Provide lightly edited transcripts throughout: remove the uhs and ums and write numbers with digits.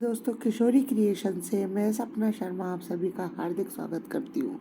दोस्तों, किशोरी क्रिएशन से मैं सपना शर्मा आप सभी का हार्दिक स्वागत करती हूँ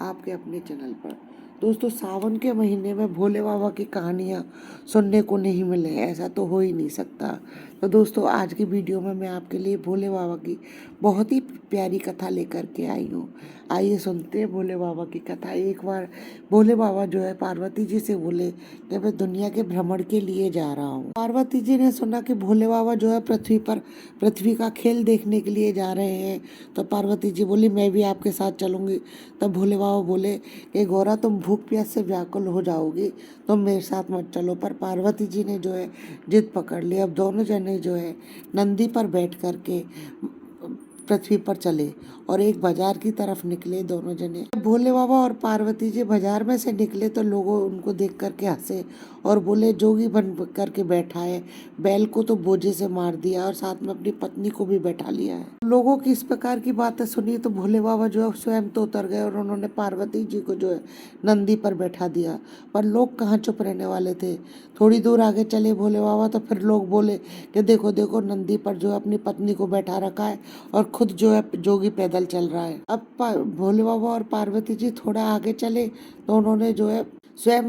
आपके अपने चैनल पर। दोस्तों, सावन के महीने में भोले बाबा की कहानियाँ सुनने को नहीं मिले, ऐसा तो हो ही नहीं सकता। तो दोस्तों, आज की वीडियो में मैं आपके लिए भोले बाबा की बहुत ही प्यारी कथा लेकर के आई हूँ। आइए सुनते हैं भोले बाबा की कथा। एक बार भोले बाबा जो है पार्वती जी से बोले कि मैं दुनिया के भ्रमण के लिए जा रहा हूँ। पार्वती जी ने सुना कि भोले बाबा जो है पृथ्वी का खेल देखने के लिए जा रहे हैं। तो पार्वती जी बोली, मैं भी आपके साथ चलूंगी। तब भोले बाबा बोले कि गौरा, तुम भूख प्यास से व्याकुल हो जाओगी, तुम मेरे साथ मत चलो। पर पार्वती जी ने जो है जिद पकड़ ली। अब दोनों जने जो है नंदी पर बैठ करके पृथ्वी पर चले और एक बाजार की तरफ निकले दोनों जने। भोले बाबा और पार्वती जी बाजार में से निकले तो लोगों उनको देख करके हंसे और बोले, जोगी बन करके बैठा है, बैल को तो बोझे से मार दिया और साथ में अपनी पत्नी को भी बैठा लिया है। लोगों की इस प्रकार की बातें सुनी तो भोले बाबा जो है स्वयं तो उतर गए और उन्होंने पार्वती जी को जो है नंदी पर बैठा दिया। पर लोग कहाँ चुप रहने वाले थे। थोड़ी दूर आगे चले भोले बाबा तो फिर लोग बोले कि देखो देखो, नंदी पर जो है अपनी पत्नी को बैठा रखा है और खुद जो है जोगी पैदल चल रहा है। अब भोले बाबा और पार्वती जी थोड़ा आगे चले तो उन्होंने जो है स्वयं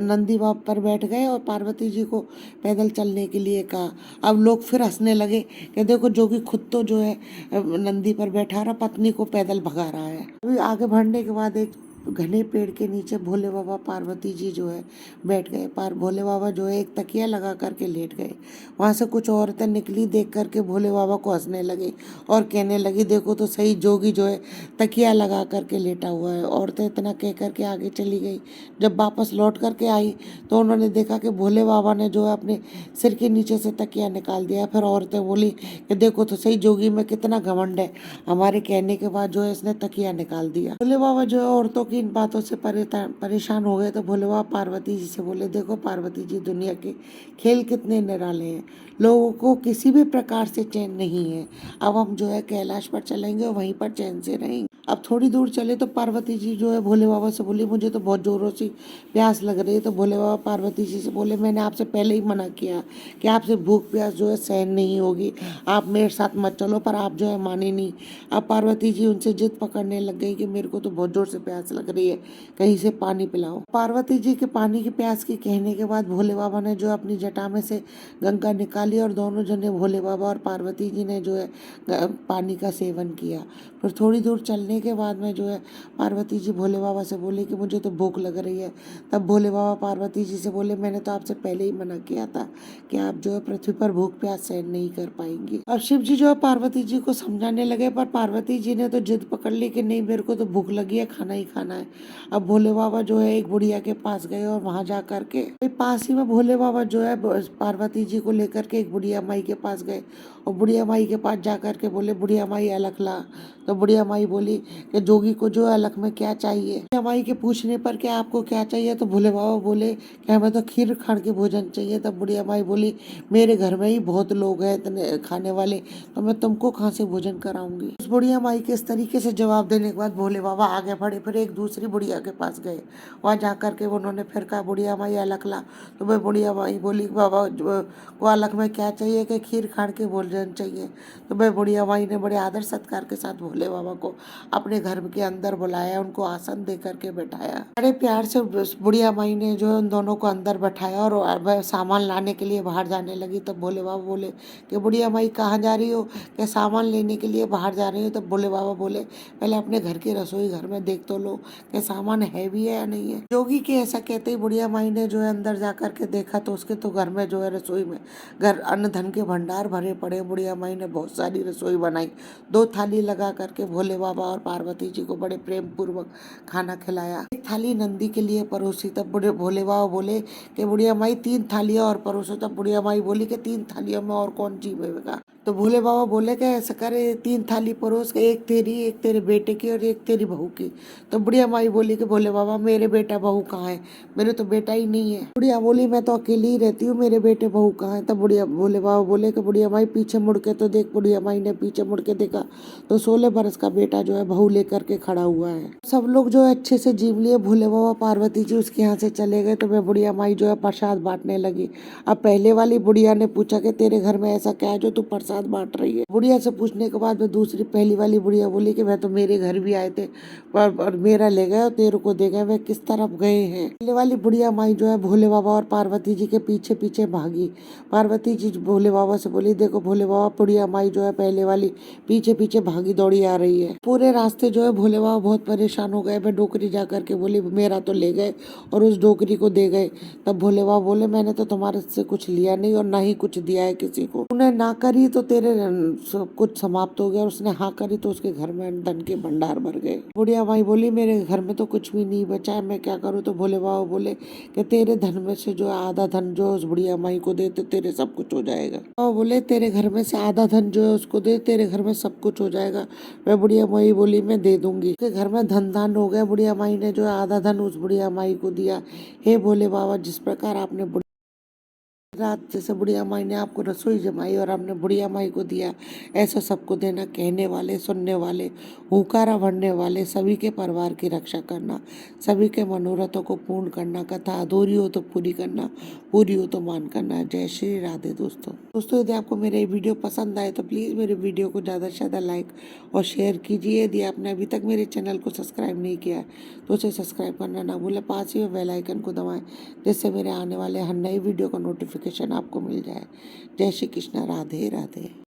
नंदी बाबा पर बैठ गए और पार्वती जी को पैदल चलने के लिए कहा। अब लोग फिर हंसने लगे कि देखो, जोगी खुद तो जो है नंदी पर बैठा रहा, पत्नी को पैदल भगा रहा है। अभी आगे बढ़ने के बाद एक घने पेड़ के नीचे भोले बाबा पार्वती जी जो है बैठ गए। भोले बाबा जो है एक तकिया लगा करके लेट गए। वहां से कुछ औरतें निकली, देख करके भोले बाबा को हंसने लगे और कहने लगी, देखो तो सही, जोगी जो है तकिया लगा करके लेटा हुआ है। औरतें इतना कह करके आगे चली गई। जब वापस लौट करके आई तो उन्होंने देखा कि भोले बाबा ने जो है अपने सिर के नीचे से तकिया निकाल दिया। फिर औरतें बोली कि देखो तो सही, जोगी में कितना घमंड है, हमारे कहने के बाद जो है इसने तकिया निकाल दिया। भोले बाबा जो है औरतों की इन बातों से परेशान हो गए। तो भोले बाबा पार्वती जी से बोले, देखो पार्वती जी, दुनिया के खेल कितने निराले हैं, लोगों को किसी भी प्रकार से चैन नहीं है। अब हम जो है कैलाश पर चलेंगे और वहीं पर चैन से रहेंगे। अब थोड़ी दूर चले तो पार्वती जी जो है भोले बाबा से बोली, मुझे तो बहुत जोरों से प्यास लग रही है। तो भोले बाबा पार्वती जी से बोले, मैंने आपसे पहले ही मना किया कि आपसे भूख प्यास जो है सहन नहीं होगी, आप मेरे साथ मत चलो। पर आप जो है माने नहीं। अब पार्वती जी उनसे जिद पकड़ने लग गई कि मेरे को तो बहुत जोर से प्यास लग रही है, कहीं से पानी पिलाओ। पार्वती जी के पानी की प्यास के कहने के बाद भोले बाबा ने जो अपनी जटा में से गंगा निकाली और दोनों जने भोले बाबा और पार्वती जी ने जो है पानी का सेवन किया। फिर थोड़ी दूर चलने के बाद में जो है पार्वती जी भोले बाबा से बोले कि मुझे तो भूख लग रही है। तब भोले बाबा पार्वती जी से बोले, मैंने तो आपसे पहले ही मना किया था कि आप जो है पृथ्वी पर भूख प्यास सहन नहीं कर पाएंगी। अब शिव जी जो है पार्वती जी को समझाने लगे, पर पार्वती जी ने तो जिद पकड़ ली कि नहीं, मेरे को तो भूख लगी है, खाना ही खाना है। अब भोले बाबा जो है एक बुढ़िया के पास गए और वहां जा करके पास ही में भोले बाबा जो है पार्वती जी को लेकर के एक बुढ़िया माई के पास गए और बुढ़िया माई के पास जा करके बोले, बुढ़िया माई अलख ला। तो बुढ़िया माई बोली कि जोगी को जो अलख में क्या चाहिए। बुढ़िया माई के पूछने पर कि आपको क्या चाहिए, तो भोले बाबा बोले कि हमें तो खीर खान के भोजन चाहिए। तब बुढ़िया माई बोली, मेरे घर में ही बहुत लोग हैं इतने खाने वाले, तो मैं तुमको कहाँ से भोजन कराऊंगी। उस बुढ़िया माई के इस तरीके से जवाब देने के बाद भोले बाबा आगे बढ़े, फिर एक दूसरी बुढ़िया के पास गए। वहां जाकर के उन्होंने फिर कहा, बुढ़िया माई अलख ला। तो वह बुढ़िया माई बोली, बाबा को अलख में क्या चाहिए, कि खीर खान के भोजन चाहिए। तो वह बुढ़िया माई ने बड़े आदर सत्कार के साथ भोले बाबा को अपने घर के अंदर बुलाया, उनको आसन दे करके बैठाया। बड़े प्यार से बुढ़िया माई ने जो उन दोनों को अंदर बैठाया और वह सामान लाने के लिए बाहर जाने लगी। तब भोले बाबा बोले कि बुढ़िया माई कहाँ जा रही हो, क्या सामान लेने के लिए बाहर जा रही हो। तब भोले बाबा बोले, पहले अपने घर के रसोई घर में देख तो लो कि सामान है भी है या नहीं है। जोगी के ऐसा कहते ही बुढ़िया माई ने जो है अंदर जा करके देखा तो उसके तो घर में जो है रसोई में अन्न धन के भंडार भरे पड़े। बुढ़िया माई ने बहुत सारी रसोई बनाई, 2 थाली लगा करके भोले बाबा और पार्वती जी को बड़े प्रेम पूर्वक खाना खिलाया। एक थाली नंदी के लिए परोसी। तब भोले बाबा बोले कि बुढ़िया माई 3 थालियां और परोसो। तब बुढ़िया माई बोली कि 3 थालियों में और कौन जीवेगा। तो भोले बाबा बोले कि ऐसा करे, 3 थाली परोस के, एक तेरी, एक तेरे बेटे की और एक तेरी बहू की। तो बुढ़िया माई बोली कि भोले बाबा, मेरे बेटा बहू कहाँ है, मेरे तो बेटा ही नहीं है। बुढ़िया बोली, मैं तो अकेली ही रहती हूँ, मेरे बेटे बहू कहाँ है। तब भोले बाबा बोले कि बुढ़िया माई पीछे मुड़ के तो देख। बुढ़िया माई ने पीछे मुड़ के देखा तो 16 बरस का बेटा जो है बहू लेकर के खड़ा हुआ है। सब लोग जो है अच्छे से जीव लिए। भोले बाबा पार्वती जी उसके यहाँ से चले गए। तो वह बुढ़िया माई जो है प्रसाद बांटने लगी। अब पहले वाली बुढ़िया ने पूछा कि तेरे घर में ऐसा क्या है जो तू प्रसाद प्रसाद बांट रही है। बुढ़िया से पूछने के बाद में दूसरी पहली वाली बुढ़िया बोली कि वह तो मेरे घर भी आए थे पर मेरा ले गए और तेरे को दे गए, वह किस तरफ गए हैं। पहले वाली बुढ़िया माई जो है भोले बाबा और पार्वती जी के पीछे पीछे भागी। पार्वती जी भोले बाबा से बोली, देखो भोले बाबा, बुढ़िया माई जो है पहले वाली पीछे पीछे भागी दौड़ी आ रही है। पूरे रास्ते जो है भोले बाबा बहुत परेशान हो गए। वह डोकरी जा करके बोली, मेरा तो ले गए और उस डोकरी को दे गए। तब भोले बाबा बोले, मैंने तो तुम्हारे से कुछ लिया नहीं और ना ही कुछ दिया है किसी को। तूने ना करी तो तेरे सब कुछ समाप्त हो गया, और उसने हाँ करी तो उसके घर में धन के भंडार भर गए। बुढ़िया माई बोली, मेरे घर में तो कुछ भी नहीं बचा है, मैं क्या करूँ। तो भोले बाबा बोले कि तेरे धन में से जो आधा धन जो उस बुढ़िया माई को दे तो तेरे सब कुछ हो जाएगा। और बोले, तेरे घर में से आधा धन जो है उसको दे, तेरे घर में सब कुछ हो जाएगा। वह बुढ़िया माई बोली, मैं दे दूंगी। उसके घर में धन दान हो गया। बुढ़िया माई ने जो है आधा धन उस बुढ़िया माई को दिया। हे भोले बाबा, जिस प्रकार आपने रात जैसे बुढ़िया माई ने आपको रसोई जमाई और आपने बुढ़िया माई को दिया, ऐसा सबको देना। कहने वाले, सुनने वाले, हुकारा भरने वाले सभी के परिवार की रक्षा करना, सभी के मनोरथों को पूर्ण करना, कथा अधूरी हो तो पूरी करना, पूरी हो तो मान करना। जय श्री राधे। दोस्तों यदि आपको मेरे वीडियो पसंद आए तो प्लीज़ मेरे वीडियो को ज़्यादा से ज़्यादा लाइक और शेयर कीजिए। यदि आपने अभी तक मेरे चैनल को सब्सक्राइब नहीं किया है तो उसे सब्सक्राइब करना ना भूलें। पास ही में बेल आइकन को दबाएं, जिससे मेरे आने वाले हर नई वीडियो का नोटिफिकेशन आपको मिल जाए। जय श्री कृष्ण। राधे राधे।